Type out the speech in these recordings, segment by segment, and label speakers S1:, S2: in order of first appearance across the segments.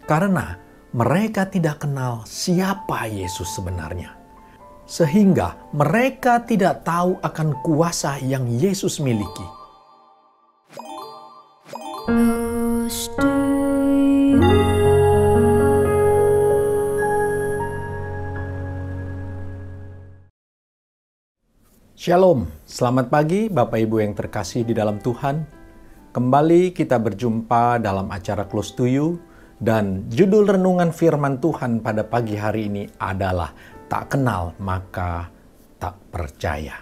S1: Karena mereka tidak kenal siapa Yesus sebenarnya. Sehingga mereka tidak tahu akan kuasa yang Yesus miliki. Shalom, selamat pagi Bapak Ibu yang terkasih di dalam Tuhan. Kembali kita berjumpa dalam acara Close to You, dan judul renungan firman Tuhan pada pagi hari ini adalah tak kenal maka tak percaya.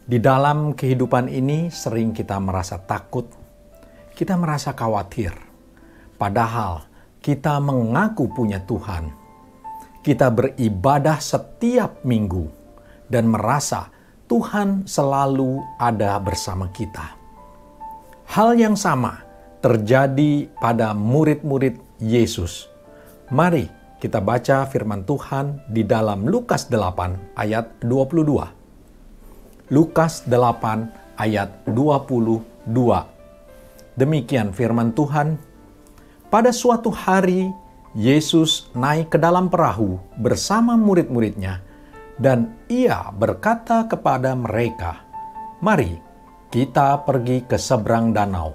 S1: Di dalam kehidupan ini sering kita merasa takut, kita merasa khawatir. Padahal kita mengaku punya Tuhan. Kita beribadah setiap minggu dan merasa Tuhan selalu ada bersama kita. Hal yang sama terjadi pada murid-murid Yesus. Mari kita baca firman Tuhan di dalam Lukas 8 ayat 22. Lukas 8 ayat 22. Demikian firman Tuhan. Pada suatu hari Yesus naik ke dalam perahu bersama murid-muridnya, dan ia berkata kepada mereka, "Mari kita pergi ke seberang danau."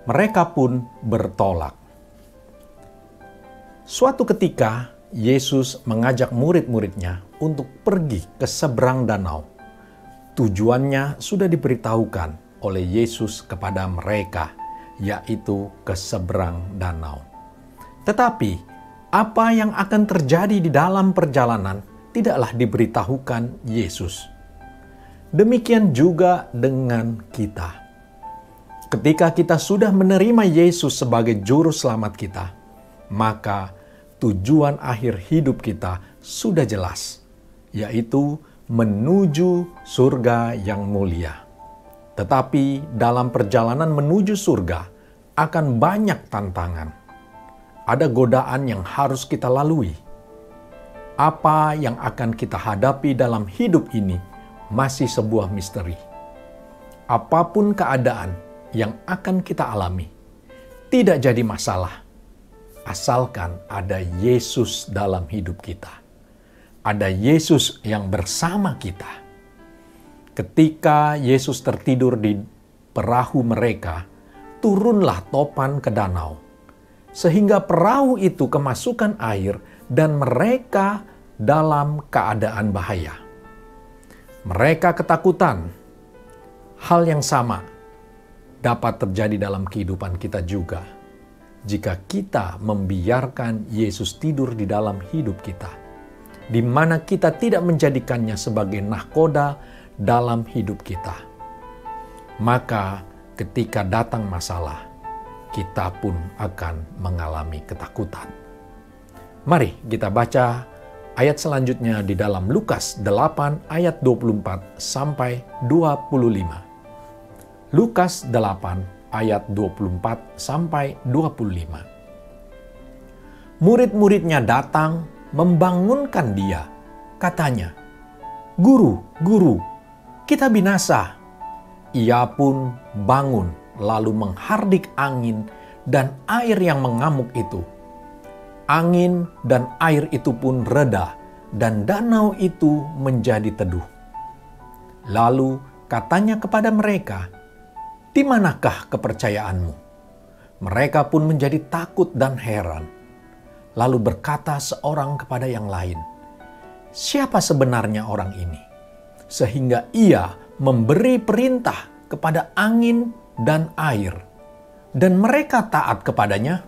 S1: Mereka pun bertolak. Suatu ketika, Yesus mengajak murid-muridnya untuk pergi ke seberang danau. Tujuannya sudah diberitahukan oleh Yesus kepada mereka, yaitu ke seberang danau. Tetapi, apa yang akan terjadi di dalam perjalanan tidaklah diberitahukan Yesus. Demikian juga dengan kita. Ketika kita sudah menerima Yesus sebagai juru selamat kita, maka tujuan akhir hidup kita sudah jelas, yaitu menuju surga yang mulia. Tetapi dalam perjalanan menuju surga akan banyak tantangan. Ada godaan yang harus kita lalui. Apa yang akan kita hadapi dalam hidup ini masih sebuah misteri. Apapun keadaan yang akan kita alami, tidak jadi masalah, asalkan ada Yesus dalam hidup kita. Ada Yesus yang bersama kita. Ketika Yesus tertidur di perahu mereka, turunlah topan ke danau, sehingga perahu itu kemasukan air dan mereka dalam keadaan bahaya. Mereka ketakutan. Hal yang sama dapat terjadi dalam kehidupan kita juga jika kita membiarkan Yesus tidur di dalam hidup kita, di mana kita tidak menjadikannya sebagai nahkoda dalam hidup kita. Maka ketika datang masalah, kita pun akan mengalami ketakutan. Mari kita baca ayat selanjutnya di dalam Lukas 8 ayat 24 sampai 25. Lukas 8 ayat 24 sampai 25. Murid-muridnya datang membangunkan dia. Katanya, "Guru, guru, kita binasa." Ia pun bangun lalu menghardik angin dan air yang mengamuk itu. Angin dan air itu pun reda, dan danau itu menjadi teduh. Lalu katanya kepada mereka, "Di manakah kepercayaanmu?" Mereka pun menjadi takut dan heran. Lalu berkata seorang kepada yang lain, "Siapa sebenarnya orang ini, sehingga ia memberi perintah kepada angin dan air, dan mereka taat kepadanya?"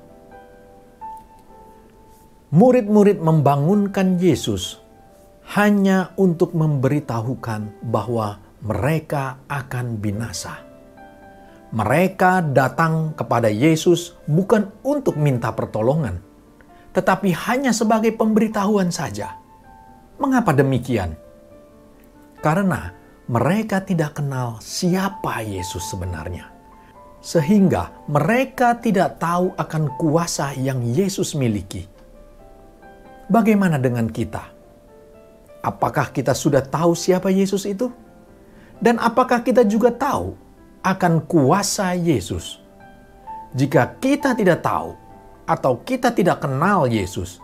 S1: Murid-murid membangunkan Yesus hanya untuk memberitahukan bahwa mereka akan binasa. Mereka datang kepada Yesus bukan untuk minta pertolongan, tetapi hanya sebagai pemberitahuan saja. Mengapa demikian? Karena mereka tidak kenal siapa Yesus sebenarnya. Sehingga mereka tidak tahu akan kuasa yang Yesus miliki. Bagaimana dengan kita? Apakah kita sudah tahu siapa Yesus itu? Dan apakah kita juga tahu akan kuasa Yesus? Jika kita tidak tahu, atau kita tidak kenal Yesus,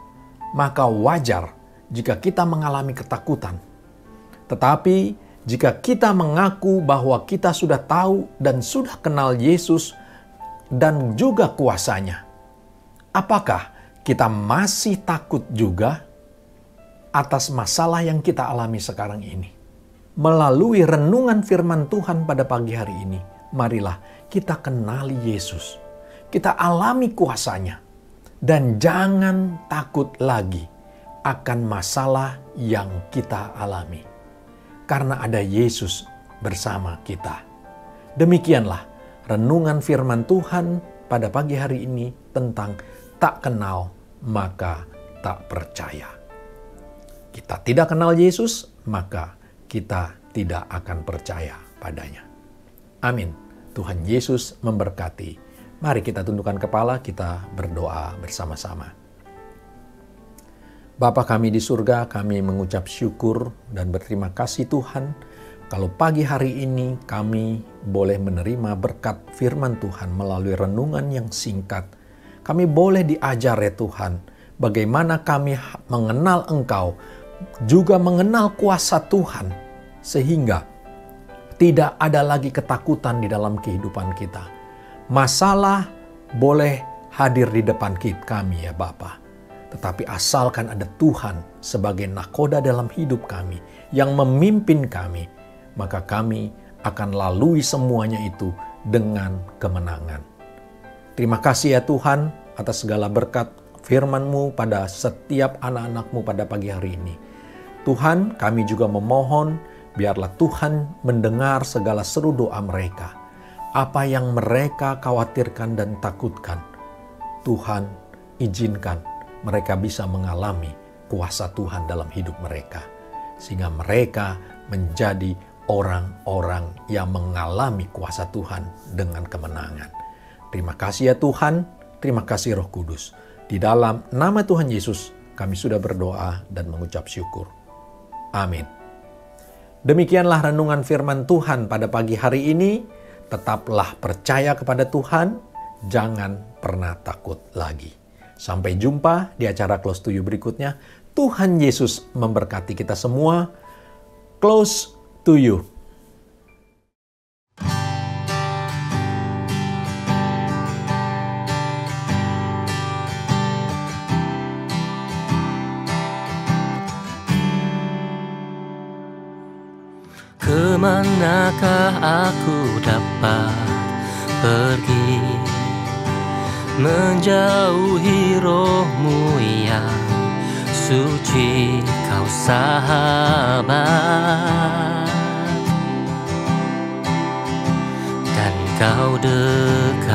S1: maka wajar jika kita mengalami ketakutan. Tetapi jika kita mengaku bahwa kita sudah tahu dan sudah kenal Yesus dan juga kuasanya, apakah kita masih takut juga atas masalah yang kita alami sekarang ini? Melalui renungan firman Tuhan pada pagi hari ini, marilah kita kenali Yesus. Kita alami kuasanya. Dan jangan takut lagi akan masalah yang kita alami. Karena ada Yesus bersama kita. Demikianlah renungan firman Tuhan pada pagi hari ini tentang tak kenal maka tak percaya. Kita tidak kenal Yesus, maka kita tidak akan percaya padanya. Amin. Tuhan Yesus memberkati. Mari kita tundukkan kepala, kita berdoa bersama-sama. Bapa kami di surga, kami mengucap syukur dan berterima kasih Tuhan, kalau pagi hari ini kami boleh menerima berkat firman Tuhan melalui renungan yang singkat. Kami boleh diajar ya Tuhan, bagaimana kami mengenal Engkau, juga mengenal kuasa Tuhan, sehingga tidak ada lagi ketakutan di dalam kehidupan kita. Masalah boleh hadir di depan kami ya Bapa. Tetapi asalkan ada Tuhan sebagai nakoda dalam hidup kami, yang memimpin kami, maka kami akan lalui semuanya itu dengan kemenangan. Terima kasih ya Tuhan atas segala berkat firman-Mu pada setiap anak-anak-Mu pada pagi hari ini. Tuhan, kami juga memohon, biarlah Tuhan mendengar segala seru doa mereka. Apa yang mereka khawatirkan dan takutkan, Tuhan izinkan mereka bisa mengalami kuasa Tuhan dalam hidup mereka. Sehingga mereka menjadi orang-orang yang mengalami kuasa Tuhan dengan kemenangan. Terima kasih ya Tuhan, terima kasih Roh Kudus. Di dalam nama Tuhan Yesus, kami sudah berdoa dan mengucap syukur. Amin. Demikianlah renungan firman Tuhan pada pagi hari ini. Tetaplah percaya kepada Tuhan, jangan pernah takut lagi. Sampai jumpa di acara Close to You berikutnya. Tuhan Yesus memberkati kita semua. Close to You.
S2: Kemanakah aku dapat pergi, menjauhi roh-Mu yang suci, Kau sahabat, dan Kau dekat.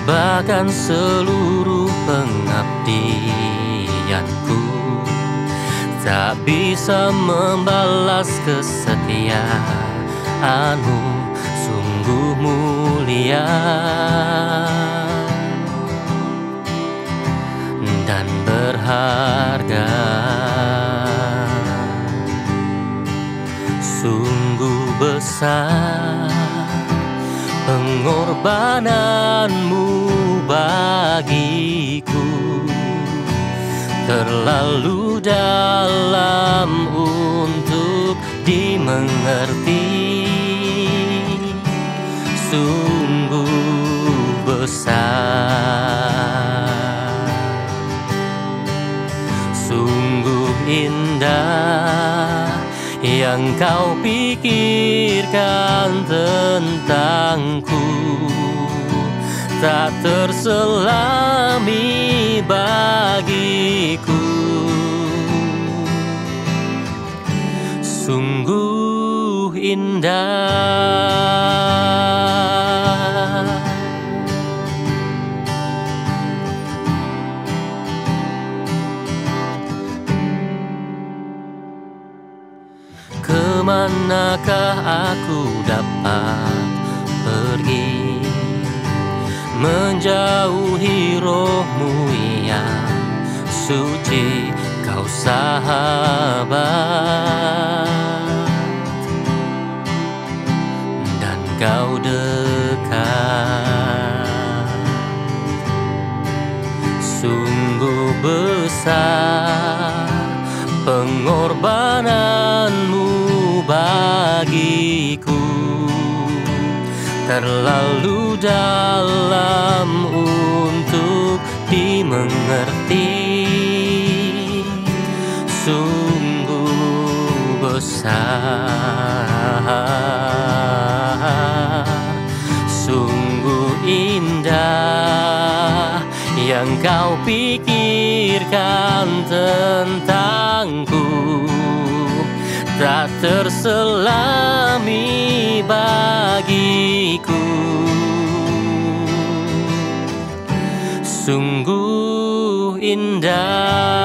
S2: Bahkan seluruh pengabdianku tak bisa membalas kesetiaan-Mu, sungguh mulia dan berharga. Sungguh besar pengorbanan-Mu bagiku, terlalu dalam untuk dimengerti. Sungguh besar, sungguh indah yang Kau pikirkan tentangku, tak terselami bagiku. Sungguh indah. Kemanakah aku dapat pergi, menjauhi roh-Mu yang suci, Kau sahabat, dan Kau besar pengorbananmu bagiku, terlalu dalam untuk dimengerti, sungguh besar, sungguh indah yang kau pikirkan tentangku, tak terselami bagiku. Sungguh indah.